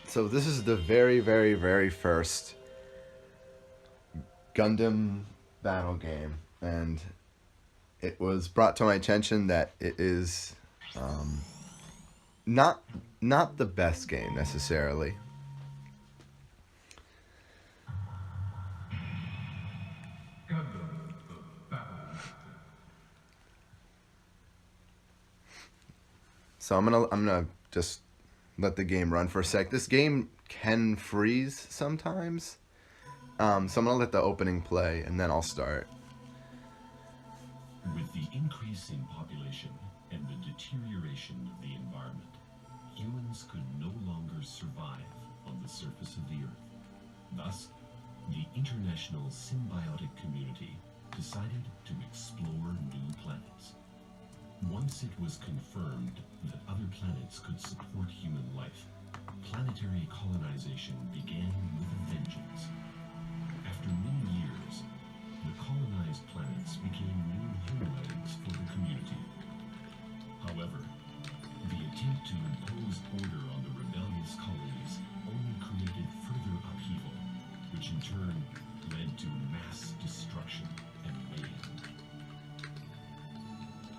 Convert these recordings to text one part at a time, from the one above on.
So this is the very, very, very first Gundam battle game, and it was brought to my attention that it is not not the best game necessarily. So I'm gonna just let the game run for a sec. This game can freeze sometimes. So I'm gonna let the opening play and then I'll start. With the increase in population and the deterioration of the environment, humans could no longer survive on the surface of the Earth. Thus, the international symbiotic community decided to explore new planets. Once it was confirmed that other planets could support human life, planetary colonization began with a vengeance. After many years, the colonized planets became new homelands for the community. However, the attempt to impose order on the rebellious colonies only created further upheaval, which in turn led to mass destruction and mayhem.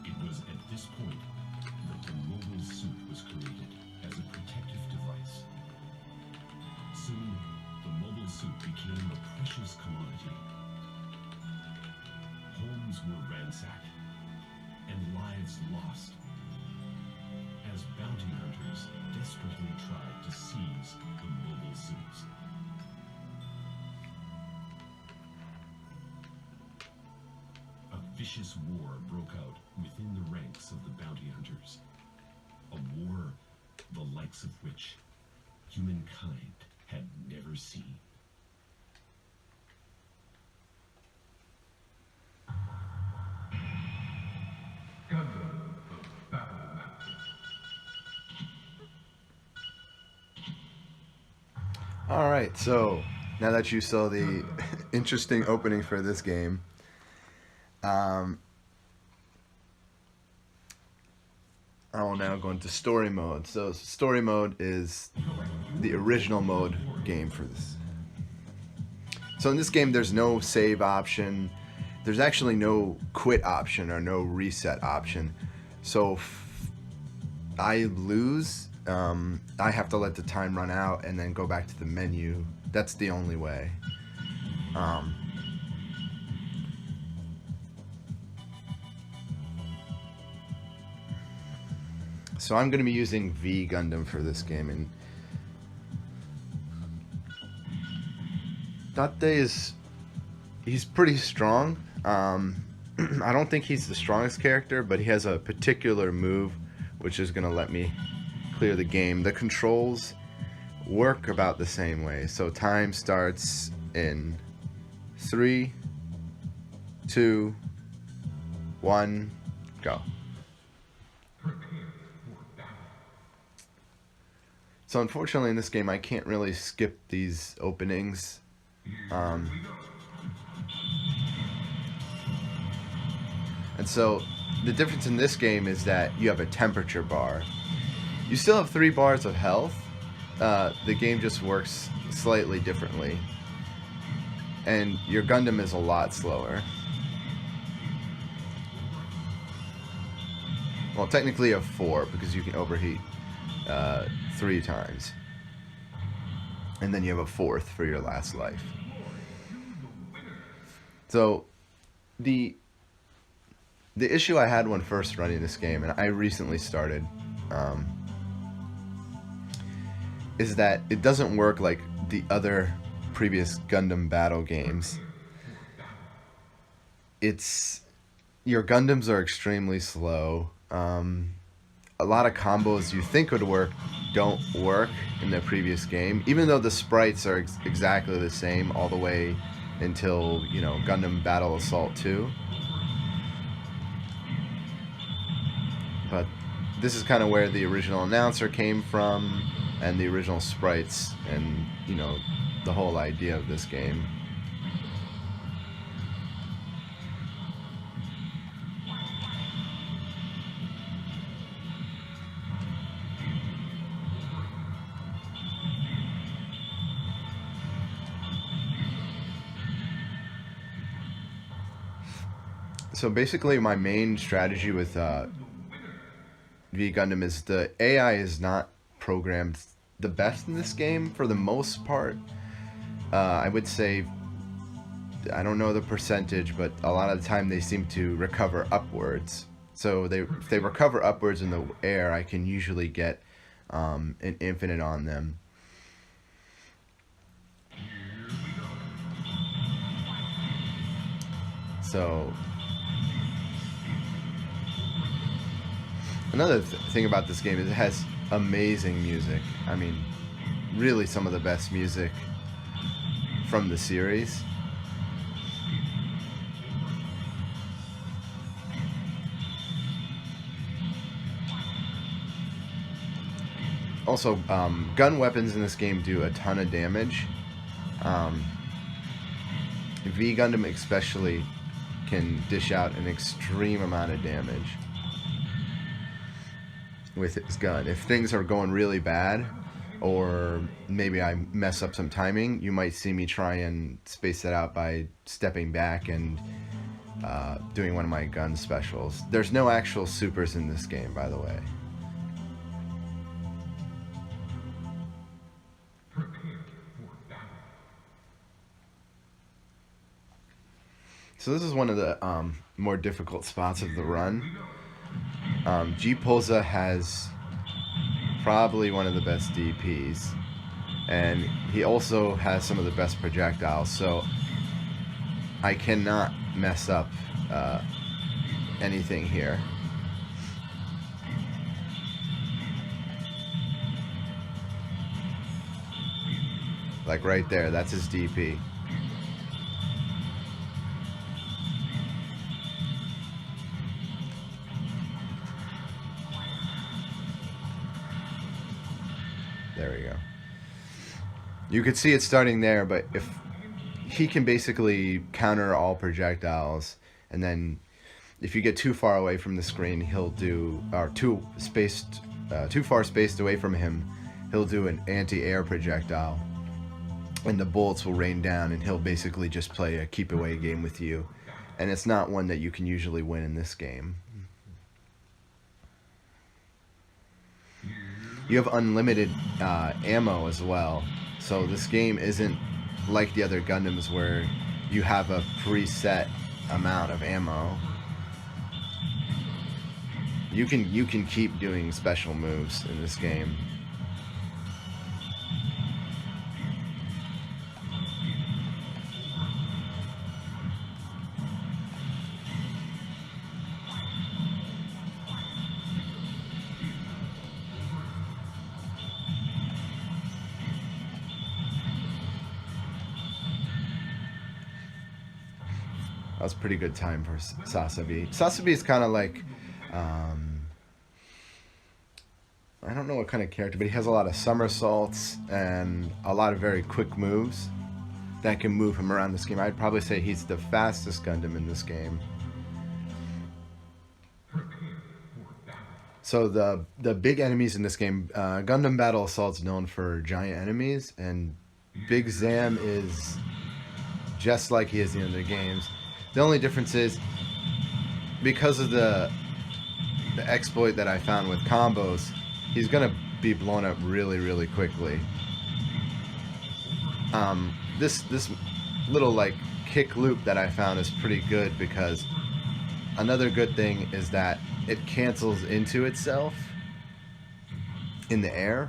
It was at this point that the mobile suit was created as a protective device. Soon, the mobile suit became a precious commodity. Homes were ransacked, and lives lost, as bounty hunters desperately tried to seize the mobile suits. A vicious war broke out within the ranks of the bounty hunters. A war the likes of which humankind had never seen. Alright, so now that you saw the interesting opening for this game, I will now go into story mode. So story mode is the original mode game for this. So in this game there's no save option. There's actually no quit option or no reset option. So if I lose, I have to let the time run out and then go back to the menu. That's the only way. So I'm going to be using V Gundam for this game, and Date he's pretty strong. I don't think he's the strongest character, but he has a particular move which is going to let me clear the game. The controls work about the same way. So time starts in 3, 2, 1, go. So unfortunately in this game I can't really skip these openings. And so the difference in this game is that you have a temperature bar. You still have 3 bars of health. The game just works slightly differently. And your Gundam is a lot slower. Well, technically you have 4 because you can overheat 3 times. And then you have a 4th for your last life. So the issue I had when first running this game, and I recently started, is that it doesn't work like the other previous Gundam battle games. Your Gundams are extremely slow. A lot of combos you think would work don't work in the previous game, even though the sprites are exactly the same all the way until, you know, Gundam Battle Assault 2. But this is kind of where the original announcer came from, and the original sprites, and, you know, the whole idea of this game. So basically my main strategy with V Gundam is the AI is not programmed the best in this game for the most part. I would say, I don't know the percentage, but a lot of the time they seem to recover upwards. So if they recover upwards in the air, I can usually get an infinite on them. So another thing about this game is it has amazing music. I mean, really some of the best music from the series. Also, gun weapons in this game do a ton of damage. V Gundam especially can dish out an extreme amount of damage with its gun. If things are going really bad, or maybe I mess up some timing, you might see me try and space that out by stepping back and doing one of my gun specials. There's no actual supers in this game, by the way. So this is one of the more difficult spots of the run. G-Pulsa has probably one of the best DPs, and he also has some of the best projectiles, so I cannot mess up anything here. Like right there, that's his DP. There we go. You could see it starting there, but if he can basically counter all projectiles, and then if you get too far away from the screen, he'll do, or too far spaced away from him, he'll do an anti-air projectile, and the bullets will rain down, and he'll basically just play a keep away game with you, and it's not one that you can usually win in this game. You have unlimited ammo as well, so this game isn't like the other Gundams where you have a preset amount of ammo. You can keep doing special moves in this game. That was a pretty good time for Sasabi. Sasabi is kind of like, I don't know what kind of character, but he has a lot of somersaults and a lot of very quick moves that can move him around this game. I'd probably say he's the fastest Gundam in this game. So the big enemies in this game, Gundam Battle Assault's known for giant enemies, and Big Zam is just like he is in the other games. The only difference is, because of the exploit that I found with combos, he's gonna be blown up really, really quickly. This little like kick loop that I found is pretty good, because another good thing is that it cancels into itself in the air.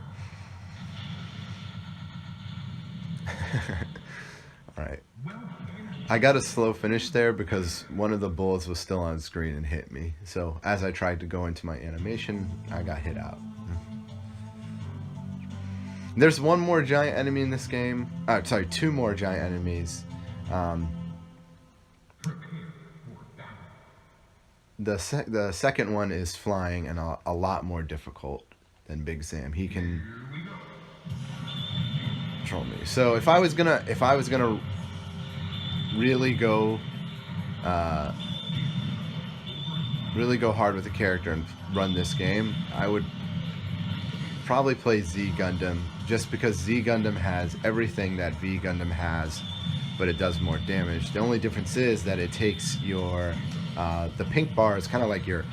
Alright. I got a slow finish there because one of the bullets was still on screen and hit me. So as I tried to go into my animation, I got hit out. There's one more giant enemy in this game. Sorry, two more giant enemies. The second one is flying and a lot more difficult than Big Zam. He can control me. So if I was gonna really go hard with the character and run this game, I would probably play Z Gundam, just because Z Gundam has everything that V Gundam has, but it does more damage. The only difference is that it takes your The pink bar is kind of like your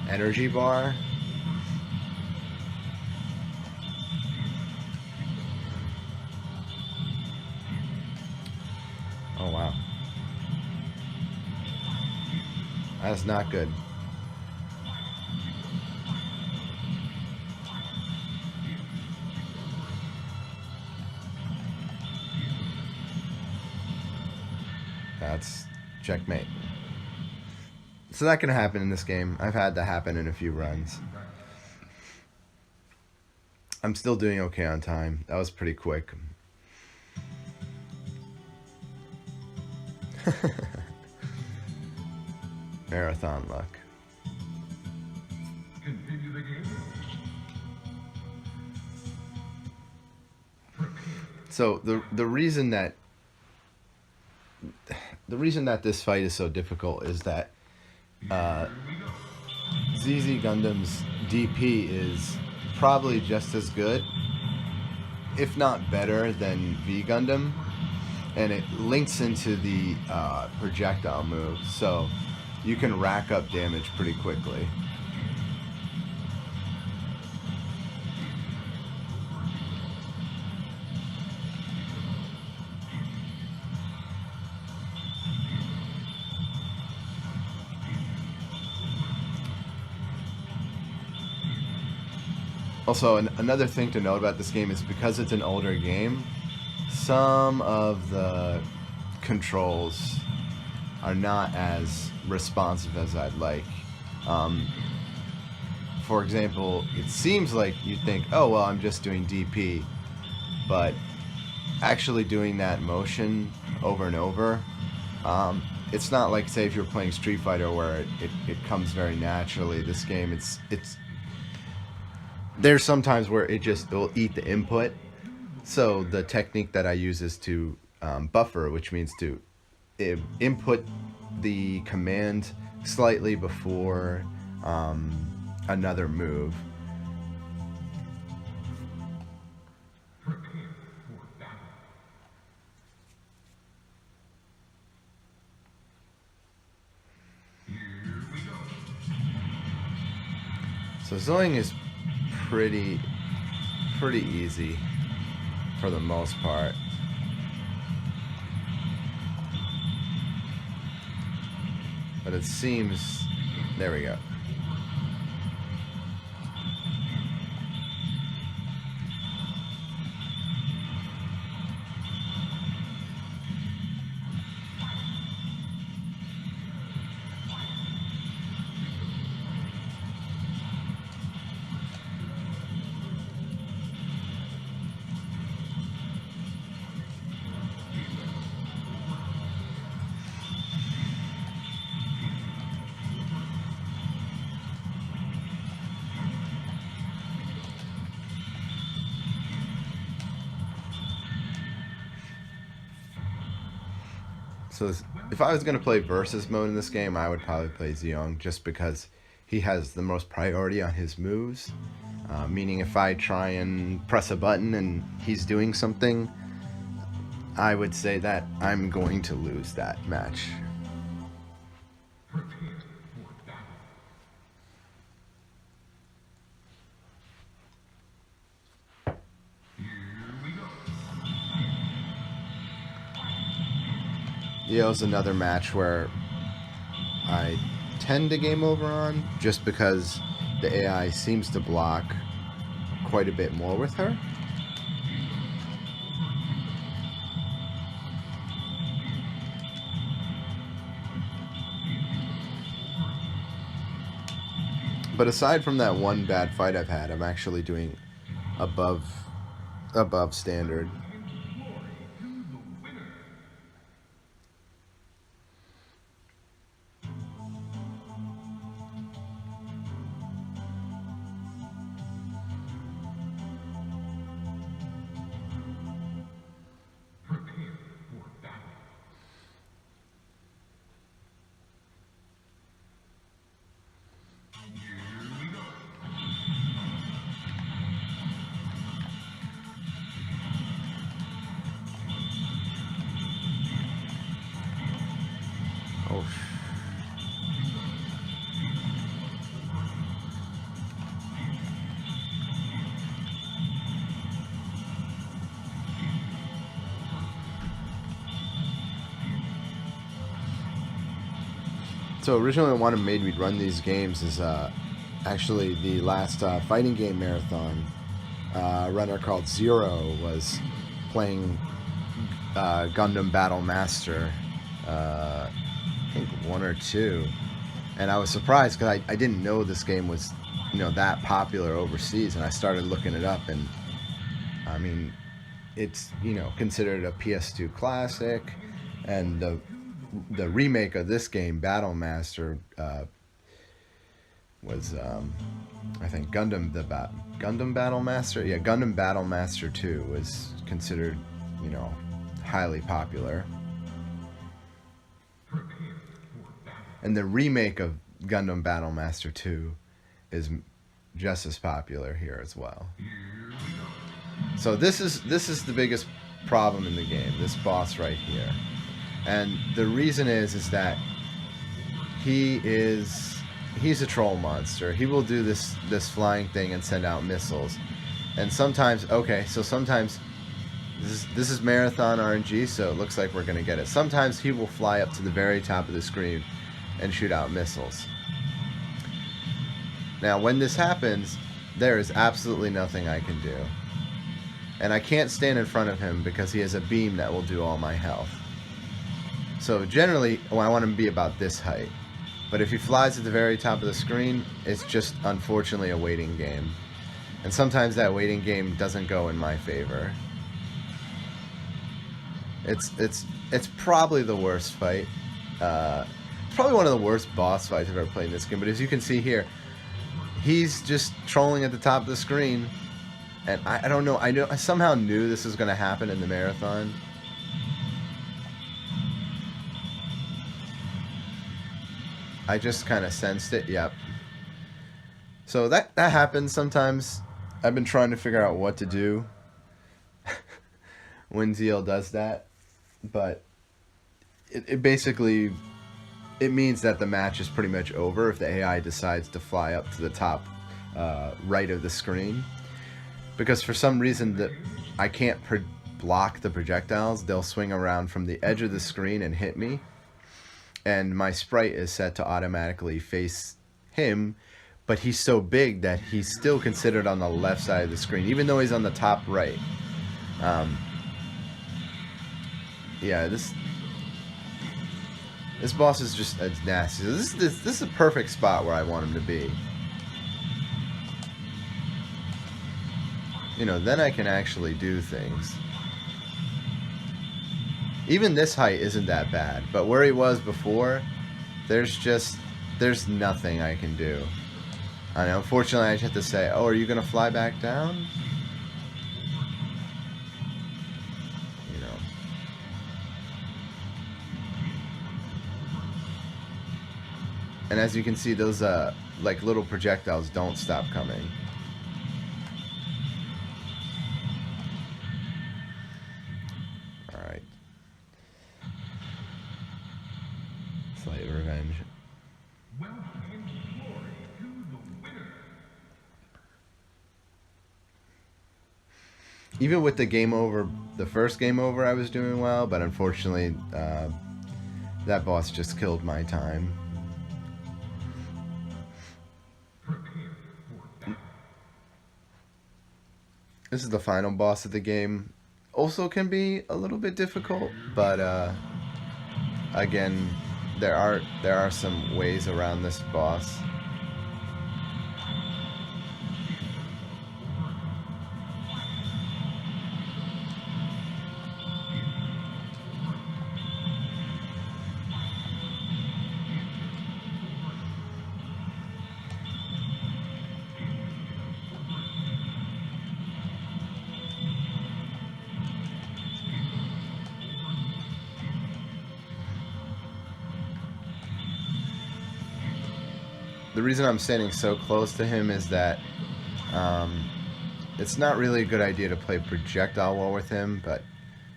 energy bar. Oh wow, that's not good. That's checkmate. So that can happen in this game. I've had that happen in a few runs. I'm still doing okay on time. That was pretty quick. Marathon luck. Continue the game. So the reason that this fight is so difficult is that ZZ Gundam's DP is probably just as good, if not better, than V Gundam, and it links into the projectile move, so you can rack up damage pretty quickly. Also, another thing to note about this game is because it's an older game, some of the controls are not as responsive as I'd like. For example, it seems like you think, oh, well, I'm just doing DP, but actually doing that motion over and over, it's not like, say, if you're playing Street Fighter where it comes very naturally. This game, it's there's sometimes where it'll eat the input. So the technique that I use is to buffer, which means to input the command slightly before another move. So Zoing is pretty easy for the most part. But it seems, there we go. So if I was going to play versus mode in this game, I would probably play Zeong just because he has the most priority on his moves. Meaning if I try and press a button and he's doing something, I would say that I'm going to lose that match. EL's another match where I tend to game over on just because the AI seems to block quite a bit more with her. But aside from that one bad fight I've had, I'm actually doing above standard. So originally what made me run these games is actually the last fighting game marathon. A runner called Zero was playing Gundam Battle Master, I think 1 or 2, and I was surprised because I didn't know this game was, you know, that popular overseas, and I started looking it up, and I mean, it's, you know, considered a PS2 classic, and the remake of this game, Battle Master, was I think Gundam Battle Master. Yeah, Gundam Battle Master 2 was considered, you know, highly popular. And the remake of Gundam Battle Master 2 is just as popular here as well. So this is the biggest problem in the game, this boss right here. And the reason is that he's a troll monster. He will do this flying thing and send out missiles. And sometimes, okay, so sometimes this is marathon RNG, so it looks like we're going to get it. Sometimes he will fly up to the very top of the screen and shoot out missiles. Now, when this happens, there is absolutely nothing I can do. And I can't stand in front of him because he has a beam that will do all my health. So generally, I want him to be about this height. But if he flies at the very top of the screen, it's just unfortunately a waiting game. And sometimes that waiting game doesn't go in my favor. It's probably the worst fight. Probably one of the worst boss fights I've ever played in this game. But as you can see here, he's just trolling at the top of the screen. And I don't know, I somehow knew this was going to happen in the marathon. I just kind of sensed it, yep. So that happens sometimes. I've been trying to figure out what to do when ZL does that. But it basically, it means that the match is pretty much over if the AI decides to fly up to the top right of the screen. Because for some reason I can't block the projectiles. They'll swing around from the edge of the screen and hit me. And my sprite is set to automatically face him, but he's so big that he's still considered on the left side of the screen, even though he's on the top right. Yeah, this boss is just nasty. This is a perfect spot where I want him to be. You know, then I can actually do things. Even this height isn't that bad, but where he was before, there's nothing I can do. I know, unfortunately I just have to say, oh, are you going to fly back down? You know. And as you can see, those like little projectiles don't stop coming. Alright. Slight revenge. Even with the game over, the first game over, I was doing well, but unfortunately, that boss just killed my time. This is the final boss of the game. Also can be a little bit difficult, but again, there are some ways around this boss. The reason I'm standing so close to him is that it's not really a good idea to play projectile war with him, but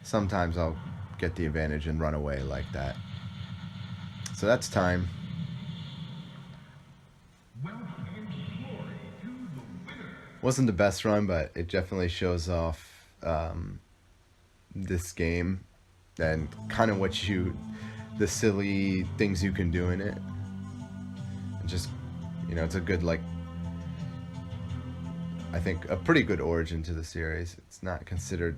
sometimes I'll get the advantage and run away like that. So that's time. Wasn't the best run, but it definitely shows off this game and kind of the silly things you can do in it. just, you know, it's a good, like, I think a pretty good origin to the series. It's not considered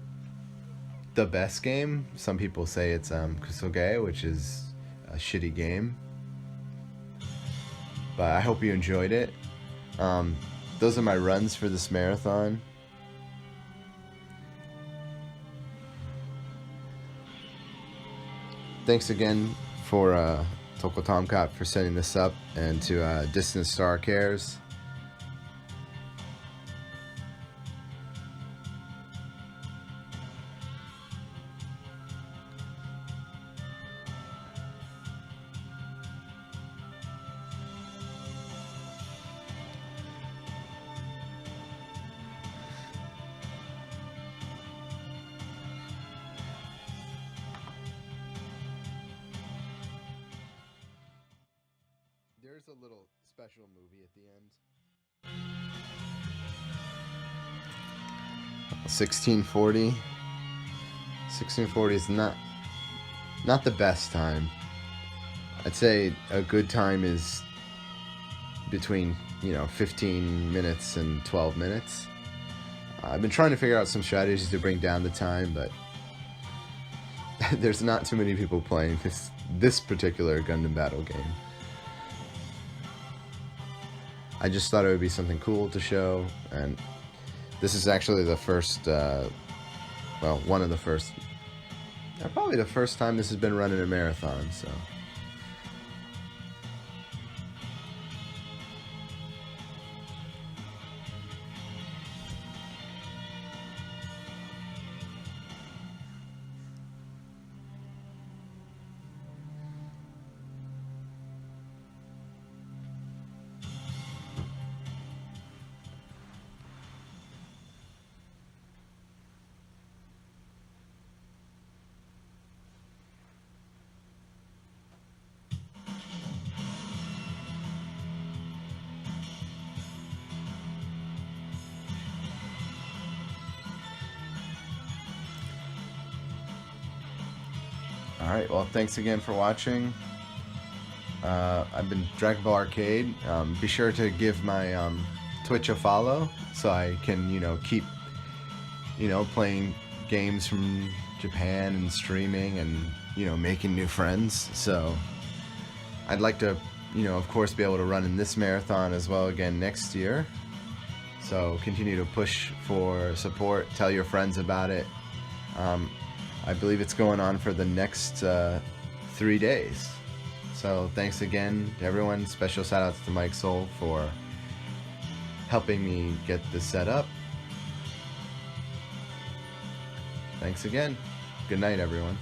the best game. Some people say it's Kusoge, which is a shitty game. But I hope you enjoyed it. Those are my runs for this marathon. Thanks again for Toko Tomcat for setting this up, and to Distant Star Cares. There's a little special movie at the end. 1640. 1640 is not the best time. I'd say a good time is between, you know, 15 minutes and 12 minutes. I've been trying to figure out some strategies to bring down the time, but there's not too many people playing this particular Gundam battle game. I just thought it would be something cool to show, and this is actually the first, well, one of the first, probably the first time this has been run in a marathon, so. Alright, well, thanks again for watching. I've been DBArcade. Be sure to give my Twitch a follow so I can, you know, keep, you know, playing games from Japan and streaming and, you know, making new friends. So I'd like to, you know, of course, be able to run in this marathon as well again next year. So continue to push for support. Tell your friends about it. I believe it's going on for the next 3 days. So thanks again to everyone. Special shout outs to Mike Soul for helping me get this set up. Thanks again. Good night, everyone.